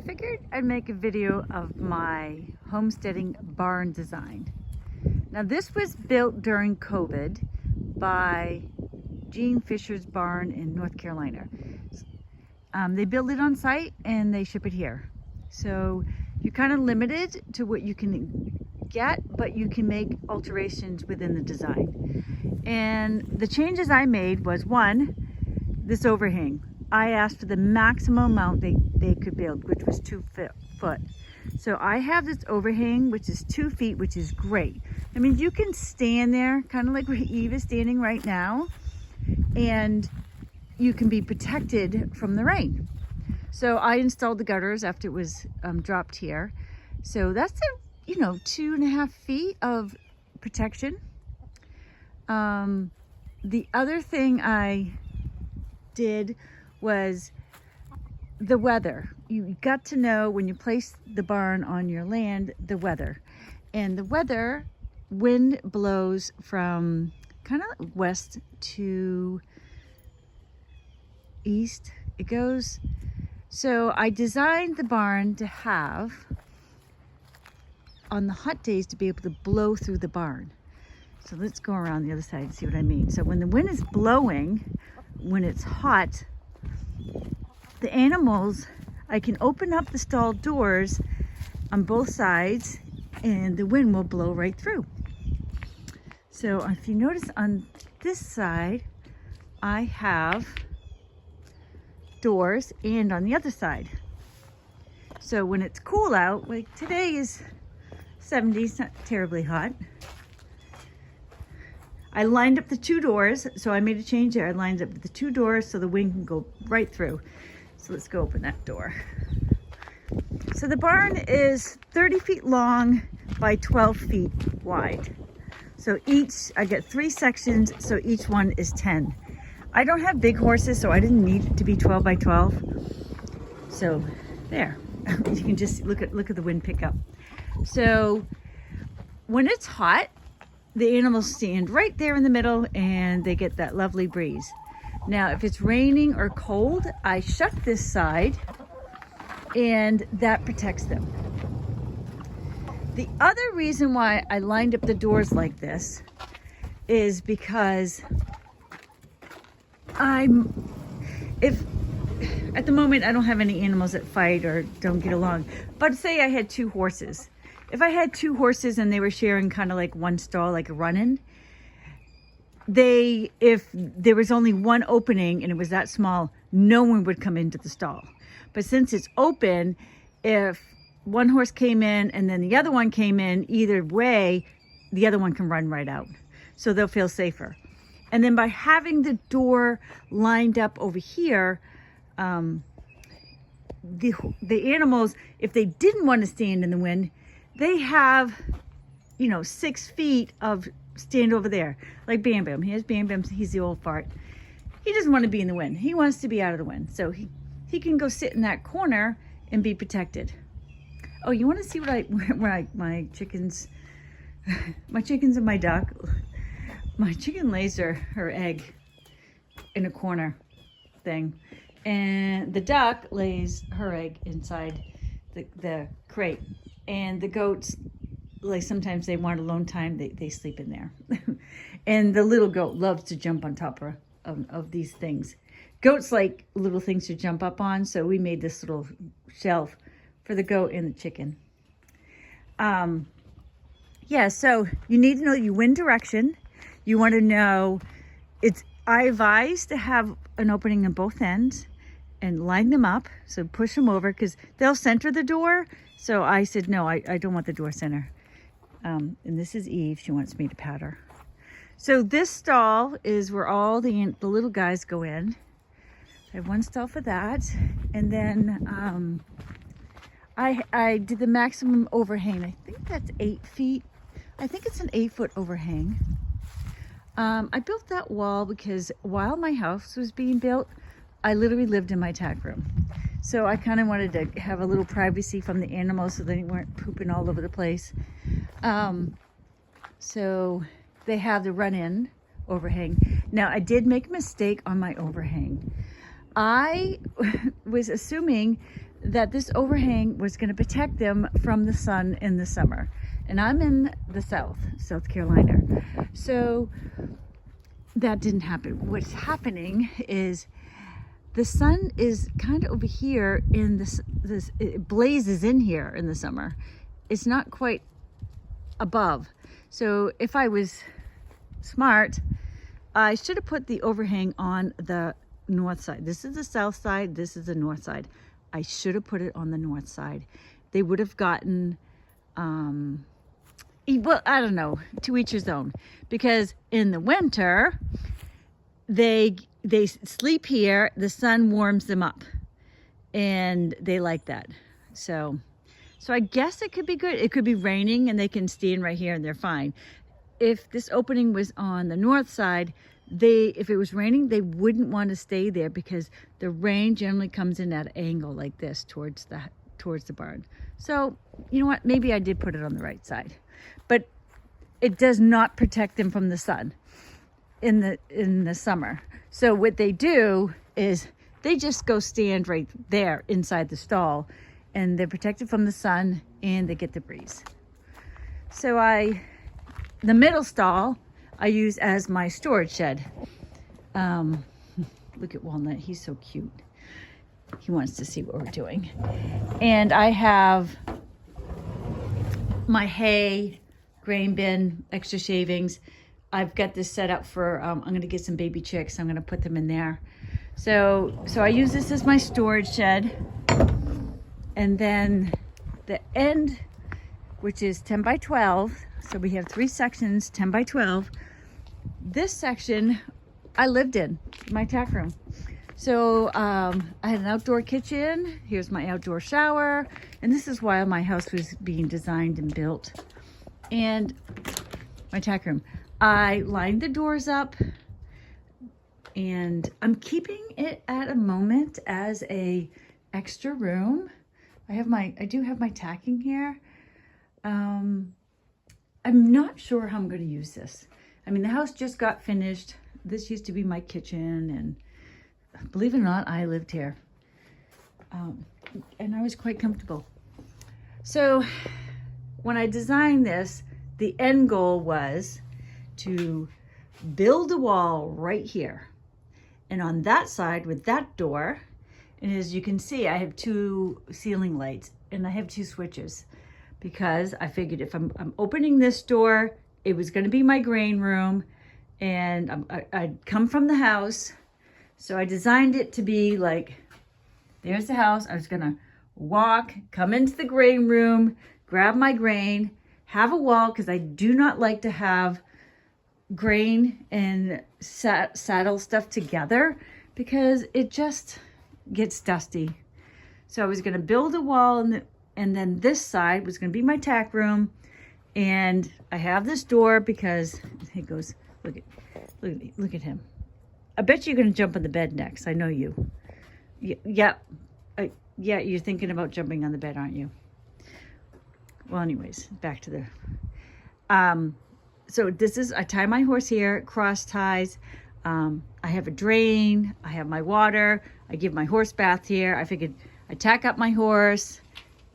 I figured I'd make a video of my homesteading barn design. Now this was built during COVID by Gene Fisher's barn in North Carolina. They build it on site and they ship it here. So you're kind of limited to what you can get, but you can make alterations within the design. And the changes I made was, one, this overhang. I asked for the maximum amount they could build, which was 2 foot. So I have this overhang, which is 2 feet, which is great. I mean, you can stand there, kind of like where Eve is standing right now, and you can be protected from the rain. So I installed the gutters after it was dropped here. So that's 2.5 feet of protection. The other thing I did was the weather. You got to know when you place the barn on your land, the weather. And the weather, wind blows from kind of west to east. It goes. So I designed the barn to have, on the hot days, to be able to blow through the barn. So let's go around the other side and see what I mean. So when the wind is blowing, when it's hot, the animals, I can open up the stall doors on both sides and the wind will blow right through. So if you notice on this side, I have doors, and on the other side. So when it's cool out, like today is 70, it's not terribly hot. I lined up the 2 doors, so I made a change there. I lined up the 2 doors so the wind can go right through. So let's go open that door. So the barn is 30 feet long by 12 feet wide. So I get 3 sections, so each one is 10. I don't have big horses, so I didn't need it to be 12 by 12. So there, you can just look at the wind pickup. So when it's hot, the animals stand right there in the middle and they get that lovely breeze. Now, if it's raining or cold, I shut this side and that protects them. The other reason why I lined up the doors like this is because if at the moment I don't have any animals that fight or don't get along, but say I had 2 horses. If I had 2 horses and they were sharing kind of like one stall, like a run-in, if there was only one opening and it was that small, no one would come into the stall. But since it's open, if one horse came in and then the other one came in, either way, the other one can run right out. So they'll feel safer. And then by having the door lined up over here, the animals, if they didn't want to stand in the wind, they have, 6 feet of stand over there. Like Bam Bam. Here's Bam Bam. He's the old fart. He doesn't want to be in the wind. He wants to be out of the wind. So he can go sit in that corner and be protected. Oh, you want to see my chickens, and my duck. My chicken lays her egg in a corner thing. And the duck lays her egg inside the crate. And the goats, like sometimes they want alone time, they sleep in there. And the little goat loves to jump on top of these things. Goats like little things to jump up on, so we made this little shelf for the goat and the chicken. Yeah, so you need to know your wind direction. You want to know, I advise to have an opening on both ends and line them up. So push them over because they'll center the door. So I said, no, I don't want the door center. And this is Eve. She wants me to pat her. So this stall is where all the little guys go in. I have 1 stall for that. And then I did the maximum overhang. I think that's 8 feet. I think it's an 8-foot overhang. I built that wall because while my house was being built, I literally lived in my tack room. So I kind of wanted to have a little privacy from the animals so they weren't pooping all over the place. So they have the run-in overhang. Now I did make a mistake on my overhang. I was assuming that this overhang was going to protect them from the sun in the summer. And I'm in the South Carolina. So that didn't happen. What's happening is the sun is kind of over here in this it blazes in here in the summer. It's not quite above. So if I was smart, I should have put the overhang on the north side. This is the south side, this is the north side. I should have put it on the north side. They would have gotten, well, I don't know, to each his own. Because in the winter, they sleep here, the sun warms them up. And they like that. So I guess it could be good. It could be raining and they can stand right here and they're fine. If this opening was on the north side, if it was raining, they wouldn't want to stay there because the rain generally comes in at an angle like this towards the barn. So, you know what? Maybe I did put it on the right side. But it does not protect them from the sun in the summer. So what they do is they just go stand right there inside the stall and they're protected from the sun and they get the breeze. So the middle stall I use as my storage shed. Look at Walnut, he's so cute. He wants to see what we're doing. And I have my hay, grain bin, extra shavings. I've got this set up for, I'm gonna get some baby chicks. I'm gonna put them in there. So I use this as my storage shed. And then the end, which is 10 by 12. So we have 3 sections, 10 by 12. This section I lived in, my tack room. So I had an outdoor kitchen. Here's my outdoor shower. And this is while my house was being designed and built. And my tack room. I lined the doors up and I'm keeping it at a moment as a extra room. I do have my tacking here. I'm not sure how I'm going to use this. I mean, the house just got finished. This used to be my kitchen, and believe it or not, I lived here. And I was quite comfortable. So when I designed this, the end goal was to build a wall right here. And on that side with that door, and as you can see, I have 2 ceiling lights and I have 2 switches because I figured if I'm opening this door, it was going to be my grain room and I'd come from the house. So I designed it to be like, there's the house. I was going to walk, come into the grain room, grab my grain, have a wall because I do not like to have grain and saddle stuff together because it just gets dusty. So I was going to build a wall and then this side was going to be my tack room. And I have this door because he goes, look at him. I bet you're going to jump on the bed next. I know you. Yeah, you're thinking about jumping on the bed, aren't you? Well, anyways, back to the, so this is, I tie my horse here, cross ties. I have a drain, I have my water, I give my horse bath here. I figured I tack up my horse.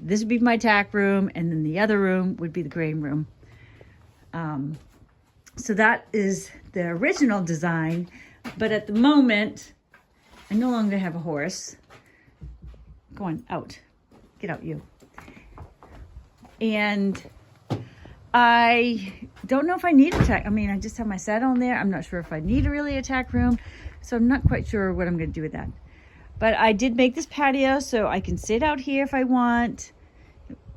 This would be my tack room, and then the other room would be the grain room. So that is the original design, but at the moment, I no longer have a horse. Go on, out. Get out, you. And I don't know if I need a tack. I mean, I just have my saddle in there. I'm not sure if I need really a tack room, so I'm not quite sure what I'm going to do with that. But I did make this patio so I can sit out here if I want,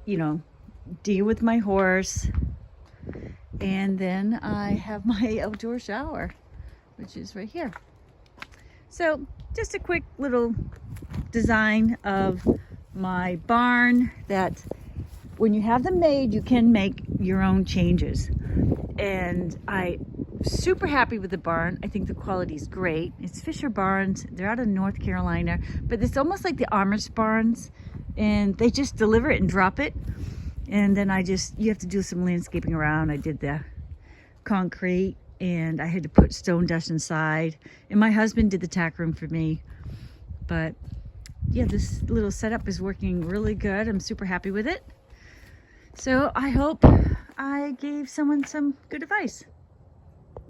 you know, deal with my horse. And then I have my outdoor shower, which is right here. So just a quick little design of my barn that when you have them made, you can make your own changes. And I'm super happy with the barn. I think the quality is great. It's Fisher Barns. They're out of North Carolina, but it's almost like the Amish barns, and they just deliver it and drop it. And then you have to do some landscaping around. I did the concrete and I had to put stone dust inside. And my husband did the tack room for me. But yeah, this little setup is working really good. I'm super happy with it. So I hope I gave someone some good advice.